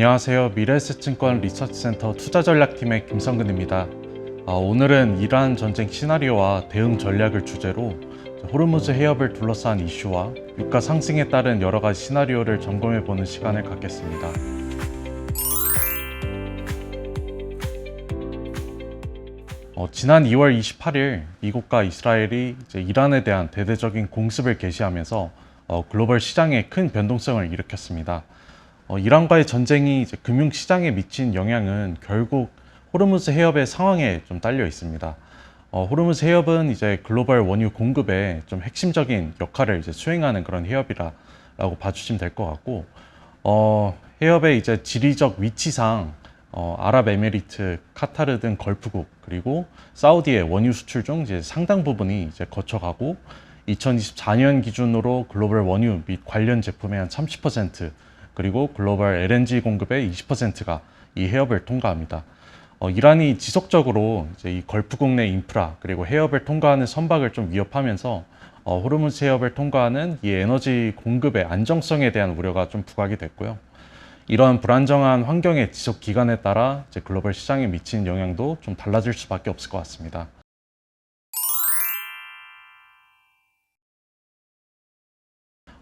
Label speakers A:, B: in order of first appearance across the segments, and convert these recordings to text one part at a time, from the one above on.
A: 안녕하세요. 미래에셋증권 리서치센터 투자전략팀의 김성근입니다. 오늘은 이란 전쟁 시나리오와 대응 전략을 주제로 호르무즈 해협을 둘러싼 이슈와 유가 상승에 따른 여러 가지 시나리오를 점검해보는 시간을 갖겠습니다. 지난 2월 28일 미국과 이스라엘이 이란에 대한 대대적인 공습을 개시하면서 글로벌 시장에 큰 변동성을 일으켰습니다. 이란과의 전쟁이 금융시장에 미친 영향은 결국 호르무즈 해협의 상황에 좀 딸려 있습니다. 호르무즈 해협은 글로벌 원유 공급에 좀 핵심적인 역할을 수행하는 그런 해협이라고 봐주시면 될 것 같고, 해협의 지리적 위치상 아랍에미리트, 카타르 등 걸프국 그리고 사우디의 원유 수출 중 상당 부분이 거쳐가고 2024년 기준으로 글로벌 원유 및 관련 제품의 한 30%, 그리고 글로벌 LNG 공급의 20%가 이 해협을 통과합니다. 이란이 지속적으로 이 걸프국 내 인프라 그리고 해협을 통과하는 선박을 좀 위협하면서 호르무즈 해협을 통과하는 이 에너지 공급의 안정성에 대한 우려가 좀 부각이 됐고요. 이런 불안정한 환경의 지속 기간에 따라 글로벌 시장에 미친 영향도 좀 달라질 수밖에 없을 것 같습니다.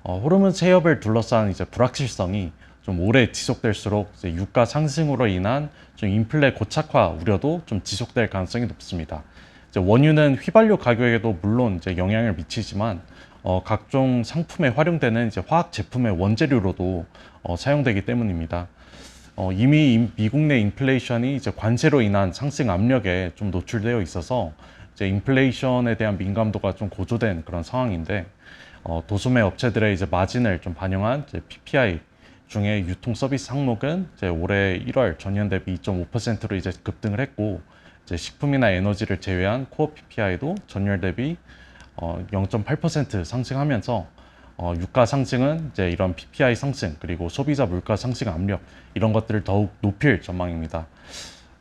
A: 호르무즈 해협을 둘러싼 불확실성이 좀 오래 지속될수록 유가 상승으로 인한 좀 인플레 고착화 우려도 좀 지속될 가능성이 높습니다. 원유는 휘발유 가격에도 물론 영향을 미치지만 각종 상품에 활용되는 화학 제품의 원재료로도 사용되기 때문입니다. 이미 미국 내 인플레이션이 관세로 인한 상승 압력에 좀 노출되어 있어서 인플레이션에 대한 민감도가 좀 고조된 그런 상황인데, 도소매 업체들의 마진을 좀 반영한 PPI 중에 유통 서비스 항목은 올해 1월 전년 대비 2.5%로 급등을 했고, 식품이나 에너지를 제외한 코어 PPI도 전년 대비 0.8% 상승하면서 유가 상승은 이런 PPI 상승 그리고 소비자 물가 상승 압력 이런 것들을 더욱 높일 전망입니다.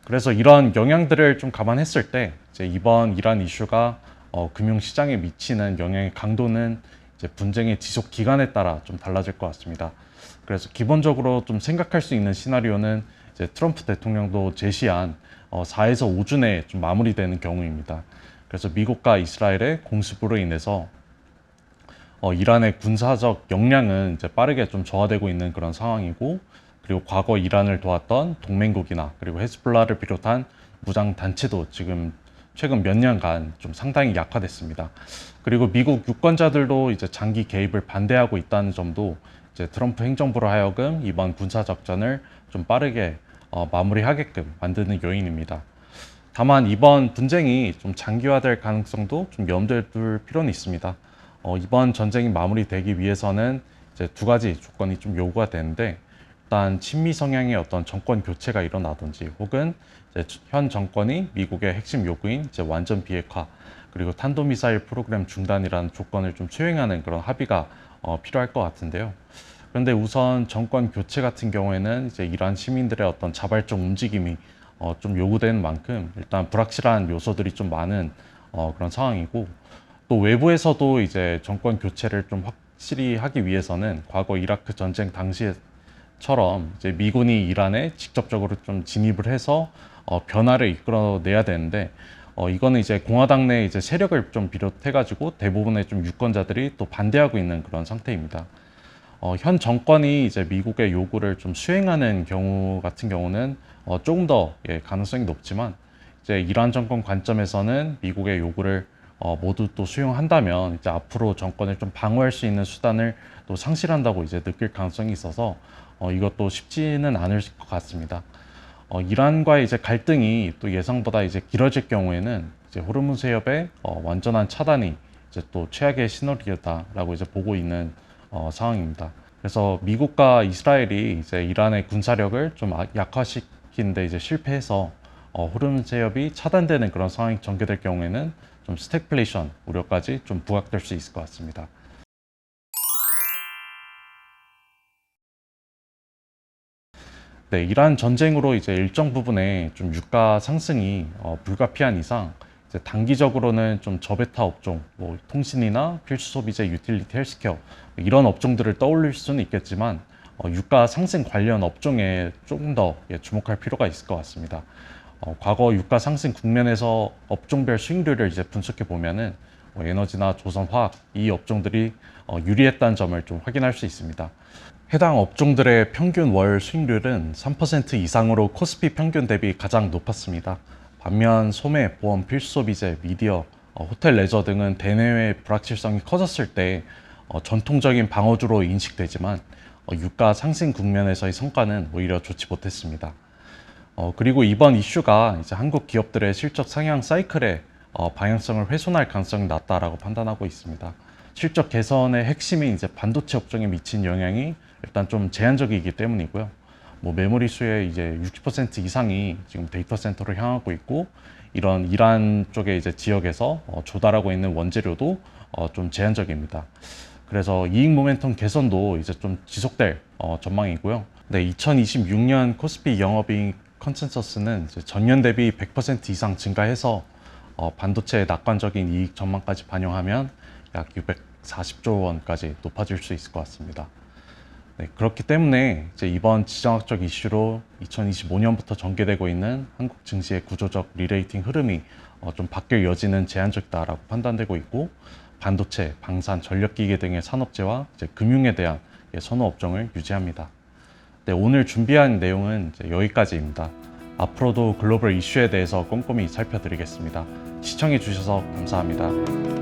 A: 그래서 이런 영향들을 좀 감안했을 때 이번 이란 이슈가 금융시장에 미치는 영향의 강도는 분쟁의 지속 기간에 따라 좀 달라질 것 같습니다. 그래서 기본적으로 좀 생각할 수 있는 시나리오는 트럼프 대통령도 제시한 4에서 5주 내에 좀 마무리되는 경우입니다. 그래서 미국과 이스라엘의 공습으로 인해서 이란의 군사적 역량은 빠르게 좀 저하되고 있는 그런 상황이고, 그리고 과거 이란을 도왔던 동맹국이나 그리고 헤즈볼라를 비롯한 무장 단체도 지금 최근 몇 년간 좀 상당히 약화됐습니다. 그리고 미국 유권자들도 장기 개입을 반대하고 있다는 점도 트럼프 행정부로 하여금 이번 군사작전을 좀 빠르게 마무리하게끔 만드는 요인입니다. 다만 이번 분쟁이 좀 장기화될 가능성도 좀 염두에 둘 필요는 있습니다. 이번 전쟁이 마무리되기 위해서는 두 가지 조건이 좀 요구가 되는데, 일단 친미 성향의 어떤 정권 교체가 일어나든지, 혹은 현 정권이 미국의 핵심 요구인 완전 비핵화 그리고 탄도미사일 프로그램 중단이라는 조건을 좀 수행하는 그런 합의가 필요할 것 같은데요. 그런데 우선 정권 교체 같은 경우에는 이란 시민들의 어떤 자발적 움직임이 좀 요구되는 만큼 일단 불확실한 요소들이 좀 많은 그런 상황이고, 또 외부에서도 정권 교체를 좀 확실히 하기 위해서는 과거 이라크 전쟁 당시처럼 미군이 이란에 직접적으로 좀 진입을 해서 변화를 이끌어내야 되는데, 이거는 공화당 내 세력을 좀 비롯해가지고 대부분의 좀 유권자들이 또 반대하고 있는 그런 상태입니다. 현 정권이 미국의 요구를 좀 수행하는 경우 같은 경우는 조금 더 가능성이 높지만, 이란 정권 관점에서는 미국의 요구를 모두 또 수용한다면 앞으로 정권을 좀 방어할 수 있는 수단을 또 상실한다고 느낄 가능성이 있어서 이것도 쉽지는 않을 것 같습니다. 이란과의 갈등이 또 예상보다 길어질 경우에는 호르무즈 해협의 완전한 차단이 또 최악의 시나리오다라고 보고 있는 상황입니다. 미국과 이스라엘이 이란의 군사력을 좀 약화시키는 데 실패해서 호르무즈 해협이 차단되는 그런 상황이 전개될 경우에는 좀 스태그플레이션 우려까지 좀 부각될 수 있을 것 같습니다. 네, 이란 전쟁으로 일정 부분의 좀 유가 상승이 불가피한 이상 단기적으로는 좀 저베타 업종, 뭐 통신이나 필수 소비재, 유틸리티, 헬스케어 이런 업종들을 떠올릴 수는 있겠지만 유가 상승 관련 업종에 조금 더 주목할 필요가 있을 것 같습니다. 과거 유가 상승 국면에서 업종별 수익률을 이제 분석해 보면은 에너지나 조선화학 이 업종들이 유리했다는 점을 좀 확인할 수 있습니다. 해당 업종들의 평균 월 수익률은 3% 이상으로 코스피 평균 대비 가장 높았습니다. 반면 소매, 보험, 필수소비재, 미디어, 호텔 레저 등은 대내외 불확실성이 커졌을 때 전통적인 방어주로 인식되지만 유가 상승 국면에서의 성과는 오히려 좋지 못했습니다. 그리고 이번 이슈가 이제 한국 기업들의 실적 상향 사이클의 방향성을 훼손할 가능성이 낮다라고 판단하고 있습니다. 실적 개선의 핵심이 이제 반도체 업종에 미친 영향이 일단 좀 제한적이기 때문이고요. 메모리 수의 이제 60% 이상이 지금 데이터 센터로 향하고 있고, 이런 이란 쪽의 이제 지역에서 조달하고 있는 원재료도 좀 제한적입니다. 그래서 이익 모멘텀 개선도 이제 좀 지속될 전망이고요. 네, 2026년 코스피 영업이익 컨센서스는 이제 전년 대비 100% 이상 증가해서 반도체의 낙관적인 이익 전망까지 반영하면 약 640조 원까지 높아질 수 있을 것 같습니다. 네, 그렇기 때문에 이제 이번 지정학적 이슈로 2025년부터 전개되고 있는 한국 증시의 구조적 리레이팅 흐름이 좀 바뀔 여지는 제한적이다라고 판단되고 있고, 반도체, 방산, 전력기계 등의 산업재와 이제 금융에 대한 선호 업종을 유지합니다. 네, 오늘 준비한 내용은 이제 여기까지입니다. 앞으로도 글로벌 이슈에 대해서 꼼꼼히 살펴드리겠습니다. 시청해 주셔서 감사합니다.